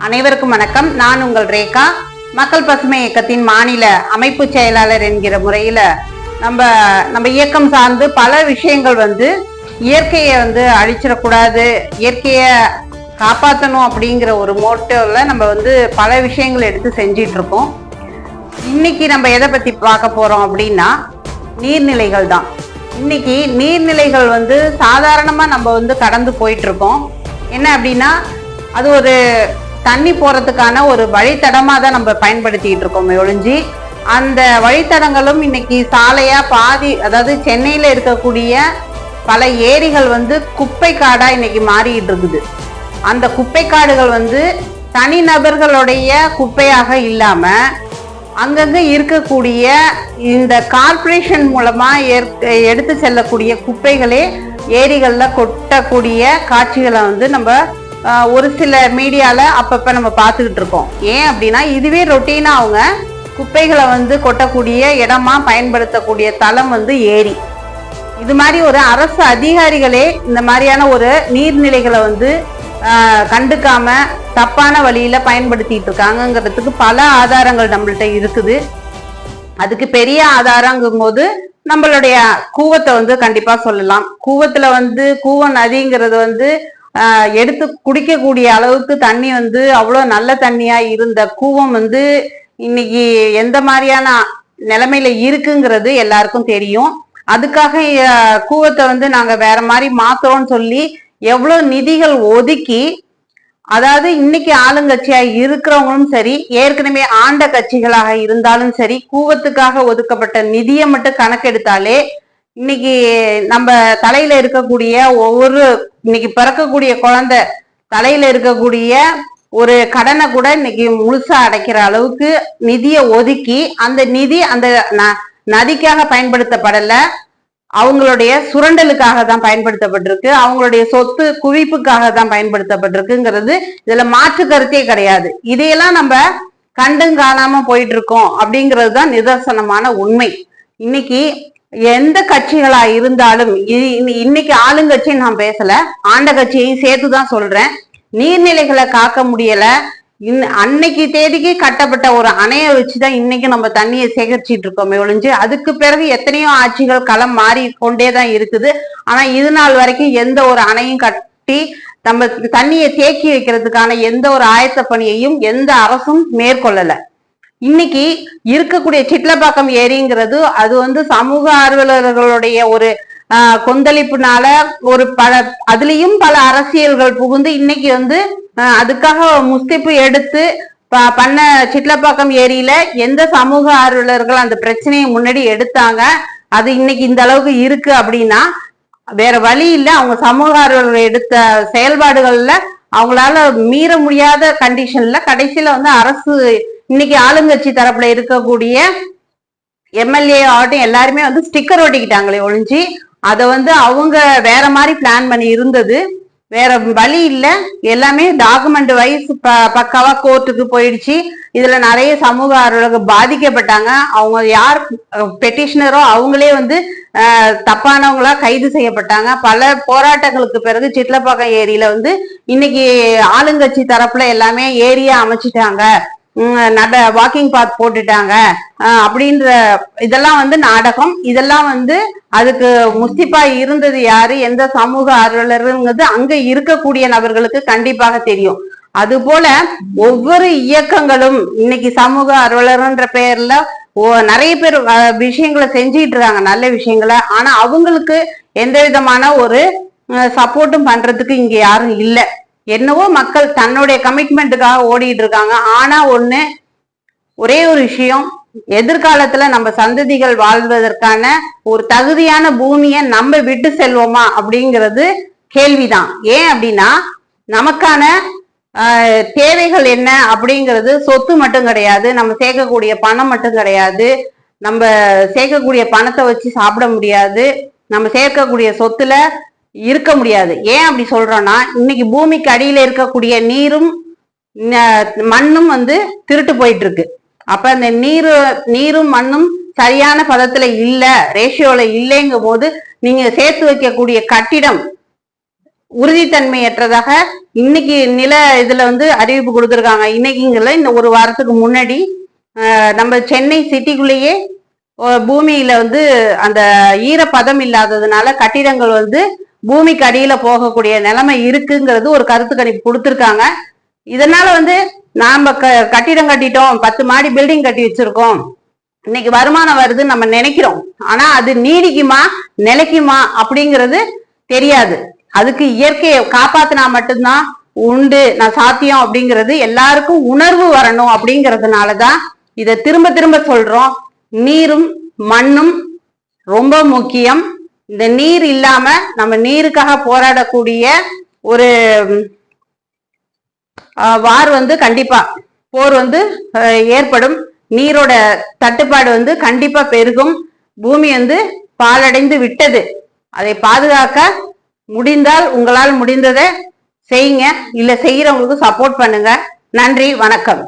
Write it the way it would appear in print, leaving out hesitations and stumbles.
அனைவருக்கும் வணக்கம். நான் உங்கள் ரேகா, மக்கள் பசுமை இயக்கத்தின் மாநில அமைப்பு செயலாளர் என்கிற முறையில நம்ம இயக்கம் சார்ந்து பல விஷயங்கள் இயற்கையை அழிச்சிடக்கூடாது, இயற்கையை காப்பாற்றணும் அப்படிங்கிற ஒரு மோட்டோவில் நம்ம பல விஷயங்கள் எடுத்து செஞ்சிட்டு இருக்கோம். இன்னைக்கு நம்ம எதை பத்தி பார்க்க போறோம் அப்படின்னா நீர்நிலைகள் தான். இன்னைக்கு நீர்நிலைகள் சாதாரணமா நம்ம கடந்து போயிட்டு இருக்கோம். என்ன அப்படின்னா அது ஒரு தண்ணி போறதுக்கான ஒரு வழித்தடமா தான் நம்ம பயன்படுத்திட்டு இருக்கோம் ஒழிஞ்சி அந்த வழித்தடங்களும் இன்னைக்கு சாலையா பாதி, அதாவது சென்னையில இருக்கக்கூடிய பல ஏரிகள் குப்பை காடா இன்னைக்கு மாறிட்டு இருக்குது. அந்த குப்பை காடுகள் தனிநபர்களுடைய குப்பையாக இல்லாம அங்கங்க இருக்கக்கூடிய இந்த கார்ப்பரேஷன் மூலமா எடுத்து செல்லக்கூடிய குப்பைகளே ஏரிகள்ல கொட்டக்கூடிய காட்சிகளை நம்ம ஒரு சில மீடியால அப்பப்ப நம்ம பார்த்துக்கிட்டு இருக்கோம். ஏன் அப்படின்னா இதுவே ரொட்டீனா அவங்க குப்பைகளை கொட்டக்கூடிய இடமா பயன்படுத்தக்கூடிய தளம் ஏரி. இது மாதிரி ஒரு அரசு அதிகாரிகளே இந்த மாதிரியான ஒரு நீர்நிலைகளை கண்டுக்காம தப்பான வழியில பயன்படுத்திட்டு இருக்காங்கிறதுக்கு பல ஆதாரங்கள் நம்மள்ட்ட இருக்குது. அதுக்கு பெரிய ஆதாரங்கும் போது நம்மளுடைய கூவத்தை கண்டிப்பா சொல்லலாம். கூவத்துல கூவ நதிங்கிறது எடுத்து குடிக்கக்கூடிய அளவுக்கு தண்ணி அவ்வளவு நல்ல தண்ணியா இருந்த கூவம் இன்னைக்கு எந்த மாதிரியான நிலைமையில இருக்குங்கிறது எல்லாருக்கும் தெரியும். அதுக்காக கூவத்தை நாங்க வேற மாதிரி மாத்துறோம்னு சொல்லி எவ்வளவு நிதிகள் ஒதுக்கி, அதாவது இன்னைக்கு ஆளுங்கட்சியா இருக்கிறவங்களும் சரி, ஏற்கனவே ஆண்ட கட்சிகளாக இருந்தாலும் சரி, கூவத்துக்காக ஒதுக்கப்பட்ட நிதியை மட்டும் கணக்கெடுத்தாலே இன்னைக்கு நம்ம தலையில இருக்கக்கூடிய இன்னைக்கு பிறக்கக்கூடிய குழந்தை தலையில இருக்கக்கூடிய ஒரு கடனை கூட இன்னைக்கு முழுசா அடைக்கிற அளவுக்கு நிதியை ஒதுக்கி, அந்த நிதி அந்த நதிக்காக பயன்படுத்தப்படல, அவங்களுடைய சுரண்டலுக்காக தான் பயன்படுத்தப்பட்டிருக்கு, அவங்களுடைய சொத்து குவிப்புக்காக தான் பயன்படுத்தப்பட்டிருக்குங்கிறது இதுல மாற்று கருத்தே கிடையாது. இதையெல்லாம் நம்ம கண்டும் காணாம போயிட்டு இருக்கோம் அப்படிங்கிறது தான் நிதர்சனமான உண்மை. இன்னைக்கு எந்த கட்சிகளா இருந்தாலும், இன்னைக்கு ஆளுங்கட்சி நான் பேசல, ஆண்ட கட்சியையும் சேர்த்துதான் சொல்றேன், நீர்நிலைகளை காக்க முடியல. அன்னைக்கு தேதிக்கு கட்டப்பட்ட ஒரு அணையை வச்சுதான் இன்னைக்கு நம்ம தண்ணியை சேகரிச்சிட்டு இருக்கோமே ஒழிஞ்சு, அதுக்கு பிறகு எத்தனையோ ஆட்சிகள் களம் மாறி கொண்டேதான் இருக்குது. ஆனா இது நாள் வரைக்கும் எந்த ஒரு அணையும் கட்டி நம்ம தண்ணியை தேக்கி வைக்கிறதுக்கான எந்த ஒரு ஆயத்த பணியையும் எந்த அரசும் மேற்கொள்ளல. இன்னைக்கு இருக்கக்கூடிய சிட்லப்பாக்கம் ஏரிங்கிறது அது சமூக ஆர்வலர்களுடைய ஒரு கொந்தளிப்புனால ஒரு அதுலயும் பல அரசியல்கள் புகுந்து இன்னைக்கு அதுக்காக முஸ்திப்பு எடுத்து பண்ண சிட்லப்பாக்கம் ஏரியில எந்த சமூக ஆர்வலர்கள் அந்த பிரச்சனையை முன்னாடி எடுத்தாங்க, அது இன்னைக்கு இந்த அளவுக்கு இருக்கு அப்படின்னா வேற வழி இல்லை. அவங்க சமூக ஆர்வலர்கள் எடுத்த செயல்பாடுகள்ல அவங்களால மீற முடியாத கண்டிஷன்ல கடைசியில அரசு இன்னைக்கு ஆளுங்கட்சி தரப்புல இருக்கக்கூடிய எம்எல்ஏ ஆகட்டும் எல்லாருமே ஸ்டிக்கர் ஒட்டிக்கிட்டாங்களே ஒழிஞ்சு அதை அவங்க வேற மாதிரி பிளான் பண்ணி இருந்தது. வேற வழி இல்லை, எல்லாமே டாக்குமெண்ட் வைஸ் பக்காவா கோர்ட்டுக்கு போயிடுச்சு. இதுல நிறைய சமூக ஆர்வலர்கள் பாதிக்கப்பட்டாங்க. அவங்க யார் பெட்டிஷனரோ அவங்களே தப்பானவங்களா கைது செய்யப்பட்டாங்க. பல போராட்டங்களுக்கு பிறகு சிட்லப்பாக்கம் ஏரியில இன்னைக்கு ஆளுங்கட்சி தரப்புல எல்லாமே ஏரியா அமைச்சிட்டாங்க, வாக்கிங் பாத் போட்டுட்டாங்க அப்படின்ற இதெல்லாம் நாடகம். இதெல்லாம் அதுக்கு முஸ்திப்பா இருந்தது யாரு, எந்த சமூக ஆர்வலருங்கிறது அங்க இருக்கக்கூடிய நபர்களுக்கு கண்டிப்பாக தெரியும். அது போல ஒவ்வொரு இயக்கங்களும் இன்னைக்கு சமூக ஆர்வலர்ன்ற பெயர்ல நிறைய பேர் விஷயங்களை செஞ்சிட்டு இருக்காங்க, நல்ல விஷயங்களை. ஆனா அவங்களுக்கு எந்த விதமான ஒரு சப்போர்ட்டும் பண்றதுக்கு இங்க யாரும் இல்லை. என்னவோ மக்கள் தன்னுடைய கமிட்மெண்ட்டுக்காக ஓடிட்டு இருக்காங்க. ஆனா ஒரே ஒரு விஷயம், எதிர்காலத்துல நம்ம சந்ததிகள் வாழ்வதற்கான ஒரு தகுதியான பூமியை நம்ம விட்டு செல்வோமா அப்படிங்கிறது கேள்விதான். ஏன் அப்படின்னா நமக்கான தேவைகள் என்ன அப்படிங்கிறது சொத்து மட்டும் கிடையாது, நம்ம சேர்க்கக்கூடிய பணம் மட்டும் கிடையாது, நம்ம சேர்க்கக்கூடிய பணத்தை வச்சு சாப்பிட முடியாது, நம்ம சேர்க்கக்கூடிய சொத்துல இருக்க முடியாது. ஏன் அப்படி சொல்றோம்னா இன்னைக்கு பூமிக்கு அடியில இருக்கக்கூடிய நீரும் மண்ணும் திருட்டு போயிட்டு இருக்கு. அப்ப அந்த நீரும் மண்ணும் சரியான பதத்துல இல்ல, ரேஷியோல இல்லைங்கும் போது நீங்க சேர்த்து வைக்கக்கூடிய கட்டிடம் உறுதித்தன்மையற்றதாக இன்னைக்கு நில இதுல வந்து அறிவிப்பு கொடுத்துருக்காங்க. இன்னைக்குங்கள இந்த ஒரு வாரத்துக்கு முன்னாடி நம்ம சென்னை சிட்டிக்குள்ளேயே பூமியில வந்து அந்த ஈரப்பதம் இல்லாததுனால கட்டிடங்கள் வந்து பூமிக்கு அடியில போகக்கூடிய நிலைமை இருக்குங்கிறது ஒரு கருத்து கணிப்பு கொடுத்துருக்காங்க. இதனால வந்து நாம கட்டிடம் கட்டிட்டோம், 10 மாடி பில்டிங் கட்டி வச்சிருக்கோம், இன்னைக்கு வருமானம் வருதுன்னு நம்ம நினைக்கிறோம். ஆனா அது நீடிக்குமா நிலைக்குமா அப்படிங்கிறது தெரியாது. அதுக்கு இயற்கையை காப்பாத்தினா மட்டும்தான் உண்டு நான் சாத்தியம் அப்படிங்கிறது எல்லாருக்கும் உணர்வு வரணும். அப்படிங்கிறதுனாலதான் இதை திரும்ப திரும்ப சொல்றோம். நீரும் மண்ணும் ரொம்ப முக்கியம். இந்த நீர் இல்லாம நம்ம நீருக்காக போராடக்கூடிய ஒரு வார் வந்து கண்டிப்பா போர் வந்து ஏற்படும். நீரோட தட்டுப்பாடு வந்து கண்டிப்பா பெருகும். பூமி வந்து பாழடைந்து விட்டது. அதை பாதுகாக்க முடிந்தால் உங்களால் முடிந்ததை செய்யுங்க. இல்ல செய்யறவங்களுக்கு சப்போர்ட் பண்ணுங்க. நன்றி, வணக்கம்.